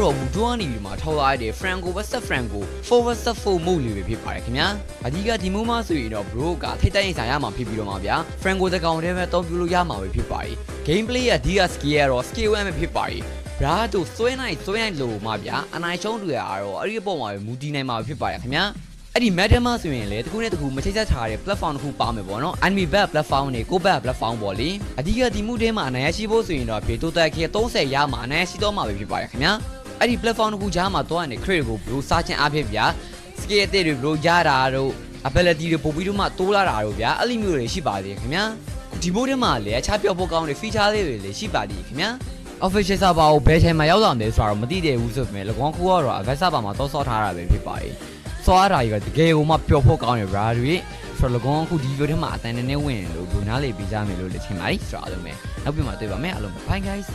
တော့မူတွန်းနေပြီးမှထောက်လိုက်တဲ့ Franco vs Franco 4 vs 4 mode လေးပဲဖြစ်ပါတယ်ခင်ဗျာအဓိကဒီမိုးမှာဆိုရင်တော့ bro ကထိတ်တိုက်ရင်ဆိုင်ရမှာဖြစ်ပြီးတော့မှာဗျာ Franco တကောင်တည်းပဲတောင်းပြလို့ရမှာပဲဖြစ်ပါတယ် gameplay ရဲ့အဓိက skill ကတော့ skill 1ပဲဖြစ်ပါတယ်ဗျာတို့ဆွဲနိုင်လို့မှာဗျာအနိုင်ရှုံးတွေကတော့အဲ့ဒီအပေါ်မှာပဲမူတည်နိုင်မှာဖြစ်ပါတယ်ခင်ဗျာအဲ့ဒီ Madden မှာဆိုရင်လေတခုနဲ့တခုမချိတ်ဆက်ထားတဲ့ platform တစ်ခုပါမယ်ပေါ့နော် enemy back platform နဲ့ကို back platform ပေါ့လေအဓိကဒီမှုထဲမှာအနိုင်ရရှိဖို့ဆိုရင်တော့ပြေတိုတက်ခေ30ရမှာအနိုင်ရရှိတော့မှာပဲဖြစ်ပါတယ်ခင်ဗျာအဲ့ဒီ platform တစ်ခုကြားမှာတော့အနေ credit ကိုဘလို့စားခြင်းအဖြစ်ဗျာ skill အသစ်တွေဘလို့ရတာတို့ ability တွေပို့ပြီးတော့မှတိုးလာတာတို့ဗျာအဲ့လိုမျိုးတွေရှိပါသေးတယ်ခင်ဗျာဒီမိုးထဲမှာလည်းအခြားပြောဖို့ကောင်းတဲ့ feature လေးတွေလည်းရှိပါသေးတယ်ခင်ဗျာ official server ကိုဘယ်ချိန်မှာရောက်လာမလဲဆိုတော့မသိသေးဘူးဆိုပေမဲ့၎င်းခုကတော့ advanced server မှာတောဆော့ထားတာပဲဖြစ်ပါတယ်ဆောအားတာကြီးကတကယ်ကိုမှပျော်ဖို့ကောင်းတယ်ဗျာတွေဆိုတော့၎င်းအခုဒီ video ထဲမှာအတန်နဲ့ဝင်လို့ဘုံနားလေးပေးကြမယ်လို့လည်းထင်ပါတယ်ဆိုတော့အားလုံးပဲနောက်ပြန်မှတွေ့ပါမယ်အားလုံး bye guys